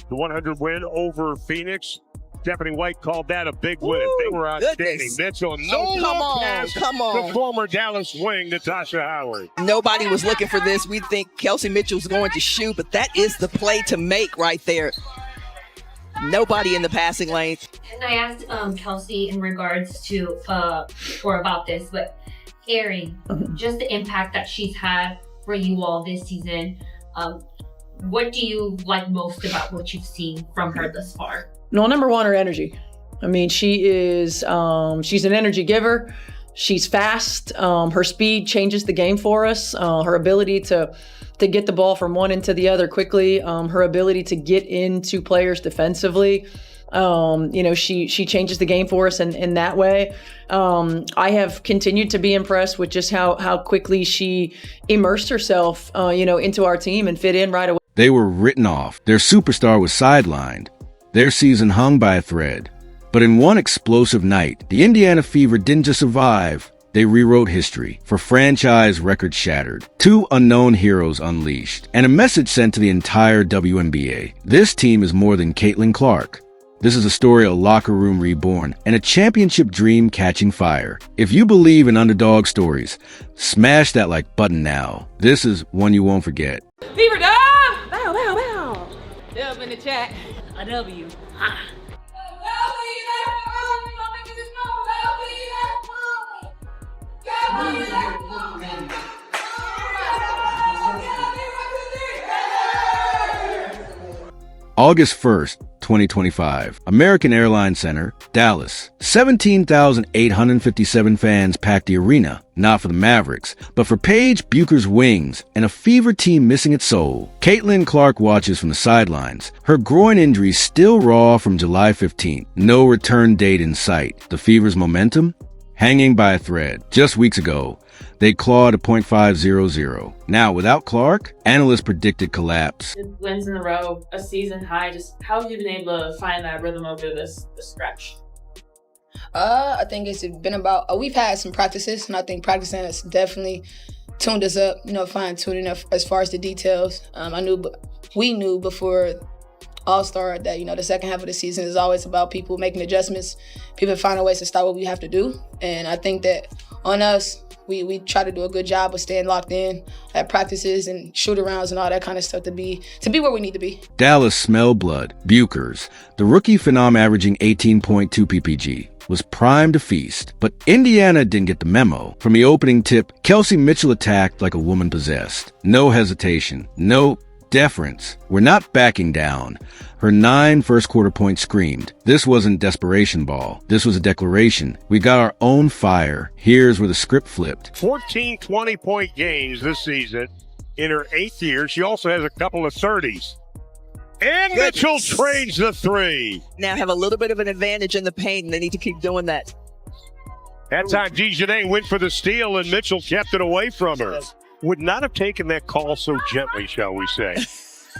The 100 win over Phoenix. Stephanie White called that a big win. They were outstanding. Mitchell, come on. The former Dallas wing, Natasha Howard. Nobody was looking for this. We think Kelsey Mitchell's going to shoot, but that is the play to make right there. Nobody in the passing lane. And I asked Kelsey in regards to, or about this, but Erin, just the impact that she's had for you all this season. What do you like most about what you've seen from her thus far? No, number one, her energy. I mean, she is, she's an energy giver. She's fast. Her speed changes the game for us. Her ability to get the ball from one end to the other quickly. Her ability to get into players defensively. She changes the game for us in that way. I have continued to be impressed with just how quickly she immersed herself, into our team and fit in right away. They were written off. Their superstar was sidelined. Their season hung by a thread. But in one explosive night, the Indiana Fever didn't just survive. They rewrote history for franchise records shattered, 2 unknown heroes unleashed, and a message sent to the entire WNBA. This team is more than Caitlin Clark. This is a story of a locker room reborn and a championship dream catching fire. If you believe in underdog stories, smash that like button now. This is one you won't forget. Fever dog! Bow, bow, bow. Dub in the chat. A W. Ha. August 1st, 2025, American Airlines Center, Dallas. 17,857 fans packed the arena, not for the Mavericks, but for Paige Bueckers Wings and a Fever team missing its soul. Caitlin Clark watches from the sidelines, her groin injury still raw from July 15th. No return date in sight. The Fever's momentum? Hanging by a thread. Just weeks ago, they clawed a .500. Now, without Clark, analysts predicted collapse. Wins in a row, a season high. Just how have you been able to find that rhythm over this stretch? I think it's been about, we've had some practices, and I think practicing has definitely tuned us up, fine-tuning as far as the details. We knew before All-Star that, the second half of the season is always about people making adjustments, people finding ways to stop what we have to do. And I think that on us, we try to do a good job of staying locked in at practices and shoot-arounds and all that kind of stuff to be where we need to be. Dallas smelled blood. Bueckers, the rookie phenom averaging 18.2 ppg, was primed to feast. But Indiana didn't get the memo. From the opening tip, Kelsey Mitchell attacked like a woman possessed. No hesitation. No deference. We're not backing down. Her 9 first-quarter points screamed. This wasn't desperation ball. This was a declaration. We got our own fire. Here's where the script flipped. 14 20-point games this season. In her 8th year, she also has a couple of 30s. And Mitchell trades the 3. Now have a little bit of an advantage in the paint, and they need to keep doing that. That time, Dejanay went for the steal, and Mitchell kept it away from her. Would not have taken that call so gently, shall we say.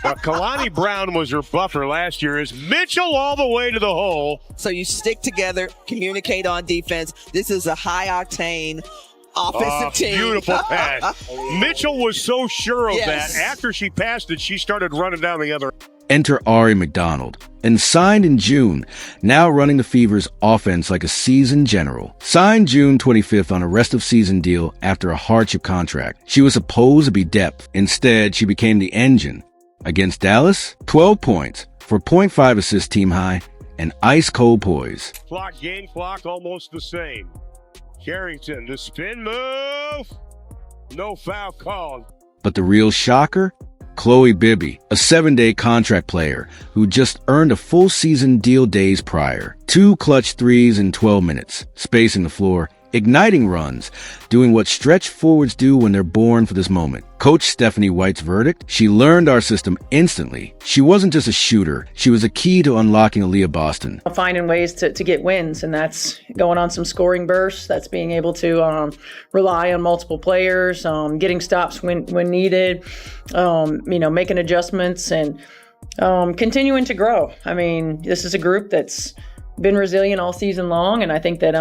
But Kalani Brown was her buffer last year. Is Mitchell all the way to the hole? So you stick together, communicate on defense. This is a high-octane offensive team. Beautiful pass. Mitchell was so sure of that. After she passed it, she started running down the other. Enter Ari McDonald, and signed in June, now running the Fever's offense like a seasoned general. Signed June 25th on a rest-of-season deal after a hardship contract. She was supposed to be depth. Instead, she became the engine. Against Dallas, 12 points for .5 assist team high and ice-cold poise. Clock, game clock, almost the same. Carrington, the spin move. No foul called. But the real shocker? Chloe Bibby, a 7-day contract player who just earned a full season deal days prior. 2 clutch threes in 12 minutes, spacing the floor, igniting runs, doing what stretch forwards do when they're born for this moment. Coach Stephanie White's verdict? She learned our system instantly. She wasn't just a shooter. She was a key to unlocking Aaliyah Boston. Finding ways to get wins, and that's going on some scoring bursts. That's being able to rely on multiple players, getting stops when needed, making adjustments and continuing to grow. I mean, this is a group that's been resilient all season long, and I think that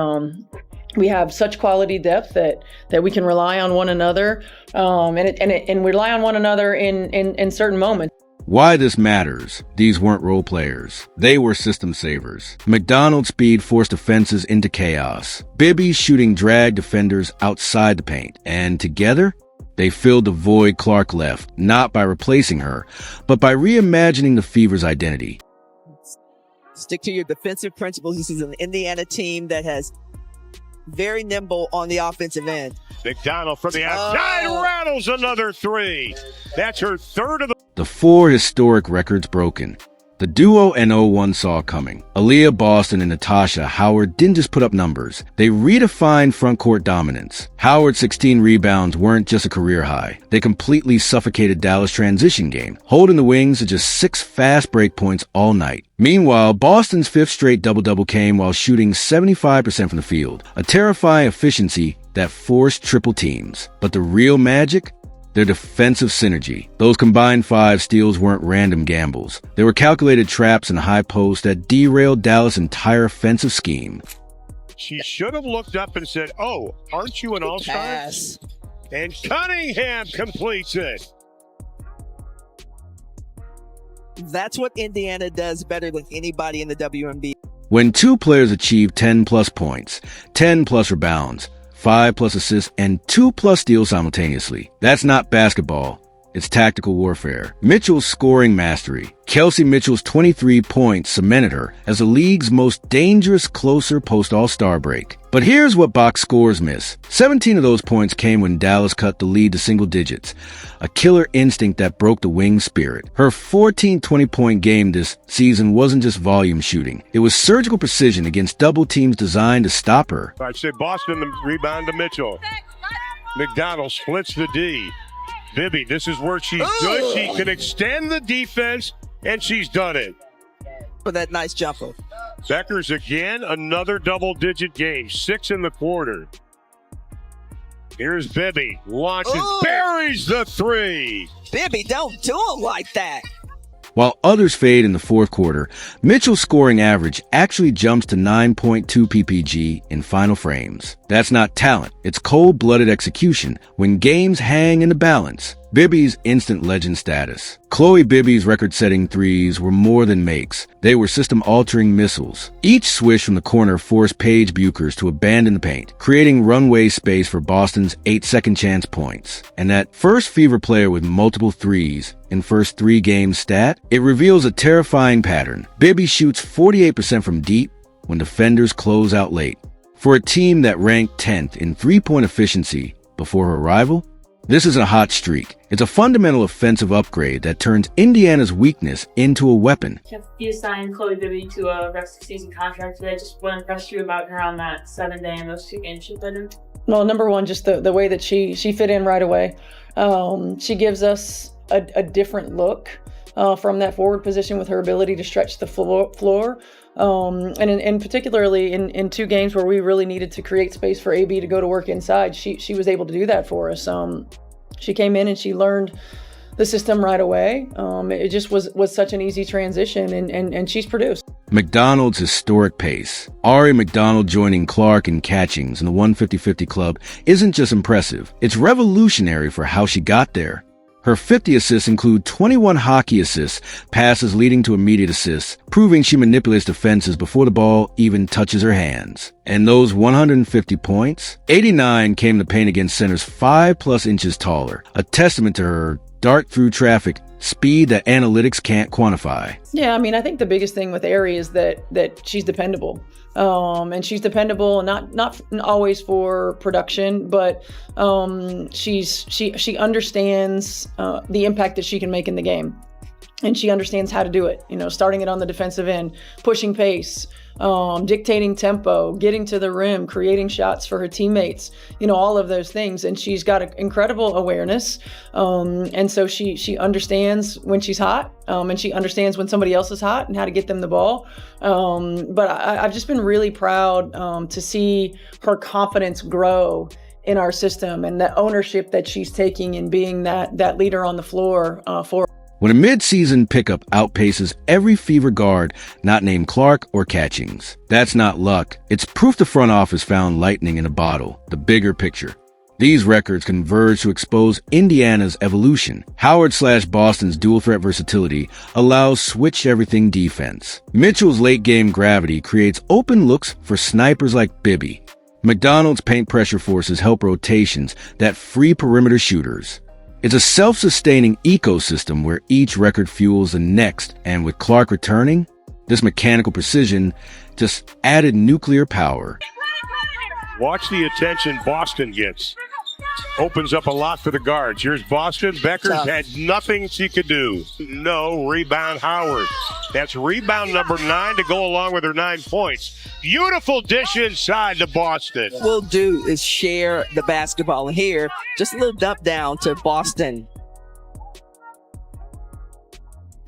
we have such quality depth that we can rely on one another, and rely on one another in certain moments. Why this matters: these weren't role players. They were system savers. McDonald's speed forced defenses into chaos. Bibby's shooting dragged defenders outside the paint. And together, they filled the void Clark left, not by replacing her, but by reimagining the Fever's identity. Stick to your defensive principles. This is an Indiana team that has very nimble on the offensive end. McDonald from the outside rattles another three. That's her third of The 4 historic records broken. The duo and 0-1 saw coming. Aaliyah Boston and Natasha Howard didn't just put up numbers. They redefined front court dominance. Howard's 16 rebounds weren't just a career high. They completely suffocated Dallas' transition game, holding the Wings to just 6 fast break points all night. Meanwhile, Boston's 5th straight double-double came while shooting 75% from the field, a terrifying efficiency that forced triple teams. But the real magic? Their defensive synergy. Those combined 5 steals weren't random gambles. They were calculated traps in the high post that derailed Dallas' entire offensive scheme. She should have looked up and said, "Oh, aren't you an all-star?" Pass. And Cunningham completes it. That's what Indiana does better than anybody in the WNBA. When 2 players achieve 10-plus points, 10-plus rebounds, 5-plus assists, and 2-plus steals simultaneously, that's not basketball. It's tactical warfare. Mitchell's scoring mastery. Kelsey Mitchell's 23 points cemented her as the league's most dangerous closer post-All-Star break. But here's what box scores miss. 17 of those points came when Dallas cut the lead to single digits, a killer instinct that broke the Wings' spirit. Her 14 20-point game this season wasn't just volume shooting. It was surgical precision against double teams designed to stop her. I'd say Boston, the rebound to Mitchell. McDonald splits the D. Bibby, this is where she's good. She can extend the defense, and she's done it. For that nice jumper. Bueckers again, another double-digit game, 6 in the quarter. Here's Bibby, launches, buries the 3. Bibby, don't do him like that. While others fade in the 4th quarter, Mitchell's scoring average actually jumps to 9.2 ppg in final frames. That's not talent, it's cold-blooded execution when games hang in the balance. Bibby's instant legend status. Chloe Bibby's record-setting threes were more than makes. They were system-altering missiles. Each swish from the corner forced Paige Bueckers to abandon the paint, creating runway space for Boston's 8 second-chance points. And that first Fever player with multiple threes in first 3 games stat, it reveals a terrifying pattern. Bibby shoots 48% from deep when defenders close out late. For a team that ranked 10th in three-point efficiency before her arrival, this isn't a hot streak. It's a fundamental offensive upgrade that turns Indiana's weakness into a weapon. You signed Chloe Bibby to a rest of season contract today. Just what impressed you about her on that 7-day and those 2 games she played in? Well, number one, just the way that she fit in right away. She gives us a different look from that forward position with her ability to stretch the floor. And particularly in 2 games where we really needed to create space for AB to go to work inside, she was able to do that for us. She came in and she learned the system right away. It just was such an easy transition, and she's produced. McDonald's historic pace. Ari McDonald joining Clark and Catchings in the 150-50 club isn't just impressive. It's revolutionary for how she got there. Her 50 assists include 21 hockey assists, passes leading to immediate assists, proving she manipulates defenses before the ball even touches her hands. And those 150 points, 89 came to paint against centers 5+ inches taller, a testament to her dart through traffic speed that analytics can't quantify. Yeah, I mean, I think the biggest thing with Ari is that she's dependable. And she's dependable, not always for production, but she understands the impact that she can make in the game, and she understands how to do it. Starting it on the defensive end, pushing pace, dictating tempo, getting to the rim, creating shots for her teammates. All of those things, and she's got an incredible awareness. And so she understands when she's hot, and she understands when somebody else is hot and how to get them the ball. But I've just been really proud to see her confidence grow in our system, and the ownership that she's taking in being that leader on the floor for. When a mid-season pickup outpaces every Fever guard not named Clark or Catchings, that's not luck. It's proof the front office found lightning in a bottle, the bigger picture. These records converge to expose Indiana's evolution. Howard/Boston's dual-threat versatility allows switch-everything defense. Mitchell's late-game gravity creates open looks for snipers like Bibby. McDonald's paint pressure forces help rotations that free perimeter shooters. It's a self-sustaining ecosystem where each record fuels the next, and with Clark returning, this mechanical precision just added nuclear power. Watch the attention Boston gets. Opens up a lot for the guards. Here's Boston. Bueckers had nothing she could do. No rebound, Howard. That's rebound number 9 to go along with her 9 points. Beautiful dish inside to Boston. What we'll do is share the basketball here. Just a little dump down to Boston.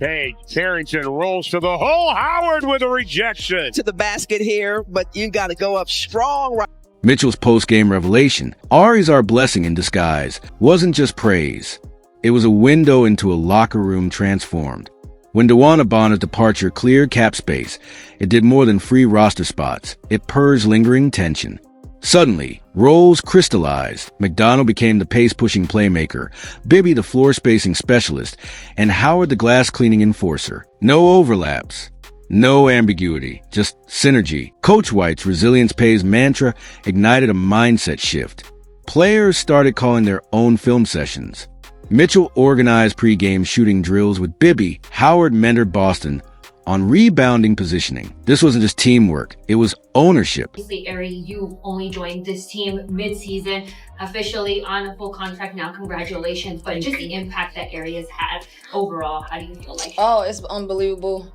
Paige Carrington rolls to the hole. Howard with a rejection. To the basket here, but you got to go up strong right. Mitchell's post-game revelation, Ari's our blessing in disguise, wasn't just praise. It was a window into a locker room transformed. When DeWanna Bonner's departure cleared cap space, it did more than free roster spots. It purged lingering tension. Suddenly, roles crystallized. McDonald became the pace-pushing playmaker, Bibby the floor-spacing specialist, and Howard the glass-cleaning enforcer. No overlaps. No ambiguity, just synergy. Coach White's Resilience Pays mantra ignited a mindset shift. Players started calling their own film sessions. Mitchell organized pre-game shooting drills with Bibby. Howard mentored Boston on rebounding positioning. This wasn't just teamwork, it was ownership. Obviously, Ari, you only joined this team mid-season, officially on a full contract now. Congratulations. But just the impact that Ari has had overall, how do you feel like? Oh, it's unbelievable.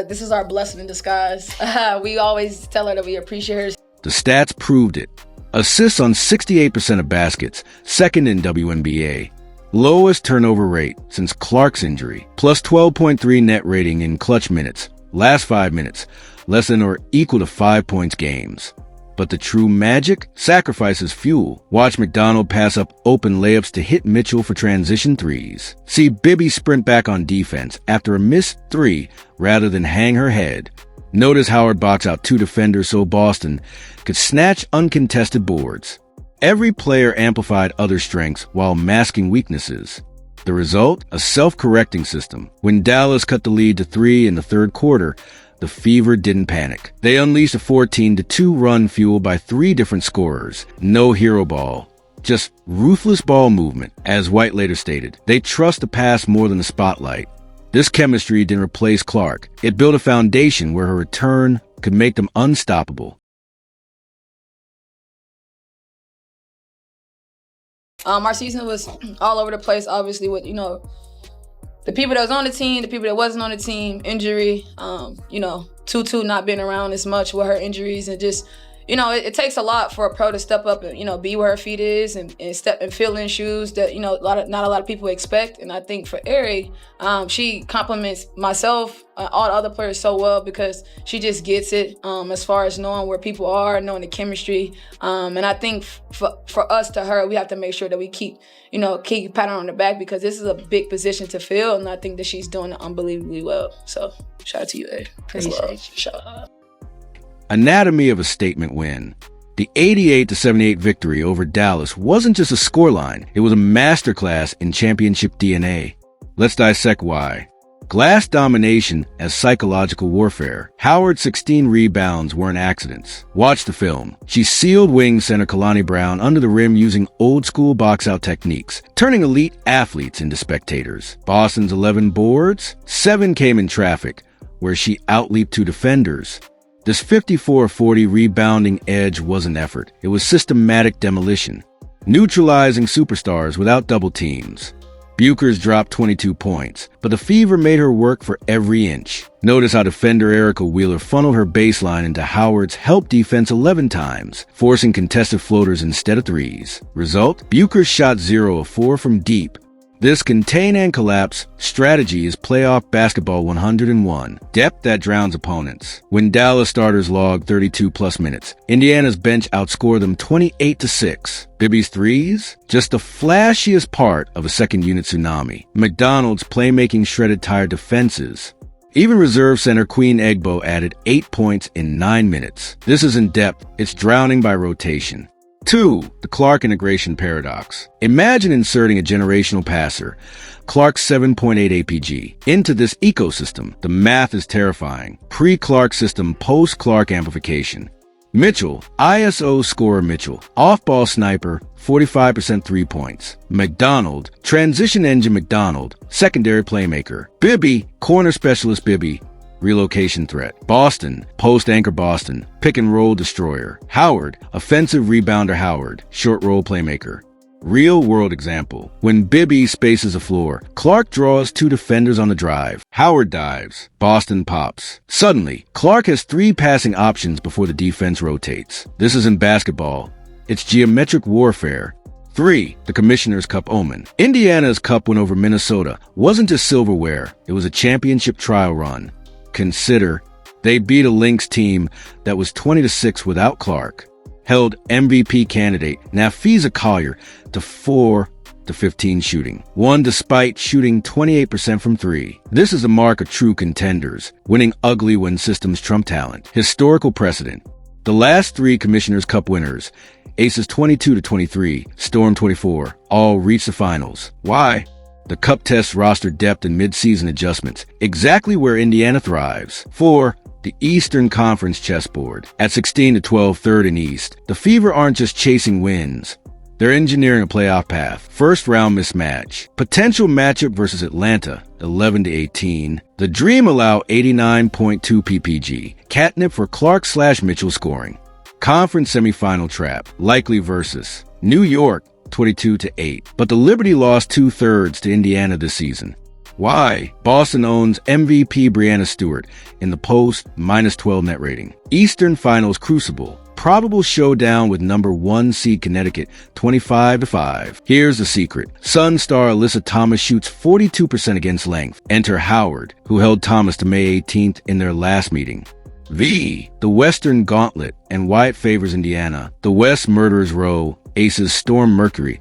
This is our blessing in disguise. We always tell her that we appreciate her. The stats proved it. Assists on 68% of baskets, second in WNBA. Lowest turnover rate since Clark's injury. Plus 12.3 net rating in clutch minutes. Last 5 minutes, less than or equal to 5 points games. But the true magic sacrifices fuel. Watch McDonald pass up open layups to hit Mitchell for transition threes. See Bibby sprint back on defense after a missed 3 rather than hang her head. Notice Howard box out 2 defenders so Boston could snatch uncontested boards. Every player amplified other strengths while masking weaknesses. The result? A self-correcting system. When Dallas cut the lead to 3 in the third quarter, the Fever didn't panic. They unleashed a 14-2 run fueled by 3 different scorers. No hero ball. Just ruthless ball movement. As White later stated, they trust the pass more than the spotlight. This chemistry didn't replace Clark. It built a foundation where her return could make them unstoppable. Our season was all over the place, obviously, with, the people that was on the team, the people that wasn't on the team, injury, Tutu not being around as much with her injuries, and just, it takes a lot for a pro to step up and, be where her feet is and step and fill in shoes that, not a lot of people expect. And I think for Ari, she compliments myself, all the other players so well because she just gets it as far as knowing where people are, knowing the chemistry. And I think for us to her, we have to make sure that we keep patting her on the back because this is a big position to fill. And I think that she's doing it unbelievably well. So shout out to you, Ari. Appreciate you. Shout out. Anatomy of a statement win. The 88-78 victory over Dallas wasn't just a scoreline, it was a masterclass in championship DNA. Let's dissect why. Glass domination as psychological warfare. Howard's 16 rebounds weren't accidents. Watch the film. She sealed wing center Kalani Brown under the rim using old-school box-out techniques, turning elite athletes into spectators. Boston's 11 boards, 7 came in traffic, where she outleaped 2 defenders. This 54-40 rebounding edge was an effort. It was systematic demolition, neutralizing superstars without double teams. Bueckers dropped 22 points, but the Fever made her work for every inch. Notice how defender Erica Wheeler funneled her baseline into Howard's help defense 11 times, forcing contested floaters instead of threes. Result? Bueckers shot 0 of 4 from deep. This contain and collapse strategy is playoff basketball 101. Depth that drowns opponents. When Dallas starters logged 32-plus minutes, Indiana's bench outscored them 28-6. Bibby's threes? Just the flashiest part of a second-unit tsunami. McDonald's playmaking shredded tired defenses. Even reserve center Queen Egbo added 8 points in 9 minutes. This isn't depth, it's drowning by rotation. 2. The Clark integration paradox. Imagine inserting a generational passer, Clark's 7.8 APG, into this ecosystem. The math is terrifying. Pre-Clark system, post-Clark amplification. Mitchell, ISO scorer Mitchell, off-ball sniper, 45% 3 points. McDonald, transition engine McDonald, secondary playmaker. Bibby, corner specialist Bibby, relocation threat. Boston, post-anchor Boston, pick-and-roll destroyer. Howard, offensive rebounder Howard, short-roll playmaker. Real-world example. When Bibby spaces a floor, Clark draws 2 defenders on the drive. Howard dives. Boston pops. Suddenly, Clark has 3 passing options before the defense rotates. This isn't basketball. It's geometric warfare. 3. The Commissioner's Cup omen. Indiana's cup win over Minnesota wasn't just silverware. It was a championship trial run. Consider, they beat a Lynx team that was 20-6 without Clark. Held MVP candidate Nafisa Collier to 4-15 shooting. Won despite shooting 28% from 3. This is a mark of true contenders, winning ugly when systems trump talent. Historical precedent. The last 3 Commissioner's Cup winners, Aces 22-23, Storm 24, all reached the finals. Why? The Cup tests roster depth and mid-season adjustments, exactly where Indiana thrives. 4. The Eastern Conference chessboard. At 16-12 third and East, the Fever aren't just chasing wins. They're engineering a playoff path. First round mismatch. Potential matchup versus Atlanta, 11-18. The Dream allow 89.2 PPG. Catnip for Clark/Mitchell scoring. Conference semifinal trap. Likely versus New York, 22-8. But the Liberty lost 2/3 to Indiana this season. Why? Boston owns MVP Breanna Stewart in the post, -12 net rating. Eastern Finals Crucible. Probable showdown with number 1 seed Connecticut, 25-5. Here's the secret. Sun star Alyssa Thomas shoots 42% against length. Enter Howard, who held Thomas to May 18th in their last meeting. The Western Gauntlet, and why it favors Indiana. The West Murderers Row, Aces Storm Mercury,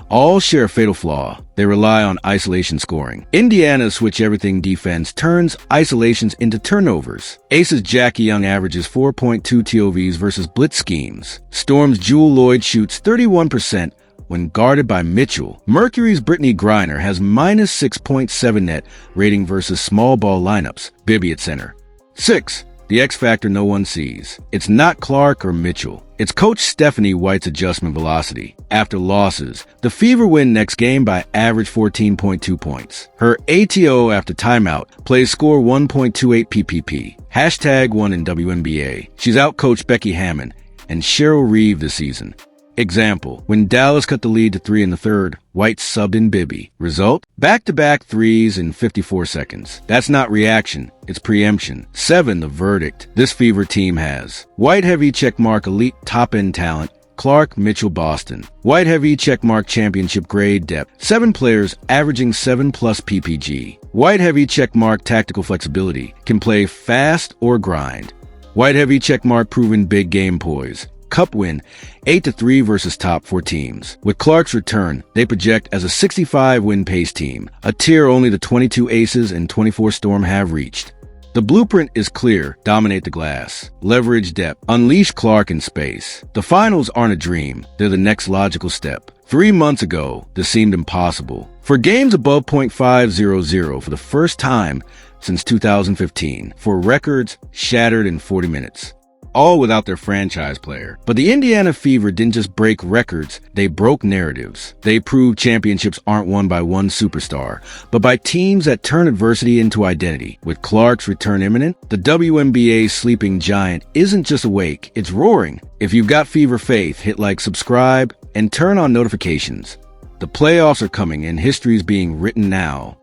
all share a fatal flaw. They rely on isolation scoring. Indiana's switch-everything defense turns isolations into turnovers. Aces Jackie Young averages 4.2 TOVs versus blitz schemes. Storm's Jewel Lloyd shoots 31% when guarded by Mitchell. Mercury's Brittany Griner has -6.7 net rating versus small ball lineups. Bibby at center. 6. The X factor no one sees. It's not Clark or Mitchell. It's Coach Stephanie White's adjustment velocity. After losses, the Fever win next game by average 14.2 points. Her ATO after timeout plays score 1.28 PPP. #1 in WNBA. She's outcoached Becky Hammond and Cheryl Reeve this season. Example, when Dallas cut the lead to 3 in the third, White subbed in Bibby. Result? Back-to-back threes in 54 seconds. That's not reaction, it's preemption. 7, the verdict this Fever team has. White heavy checkmark elite top-end talent, Clark, Mitchell, Boston. White heavy checkmark championship grade depth. 7 players averaging 7+ PPG. White heavy checkmark tactical flexibility, can play fast or grind. White heavy checkmark proven big game poise. Cup win, 8-3 versus top 4 teams. With Clark's return, they project as a 65-win pace team, a tier only the 22 Aces and 24 Storm have reached. The blueprint is clear. Dominate the glass. Leverage depth. Unleash Clark in space. The finals aren't a dream. They're the next logical step. 3 months ago, this seemed impossible. For games above .500 for the first time since 2015. For records shattered in 40 minutes. All without their franchise player. But the Indiana Fever didn't just break records, they broke narratives. They proved championships aren't won by one superstar, but by teams that turn adversity into identity. With Clark's return imminent, the WNBA's sleeping giant isn't just awake, it's roaring. If you've got Fever faith, hit like, subscribe, and turn on notifications. The playoffs are coming and history's being written now.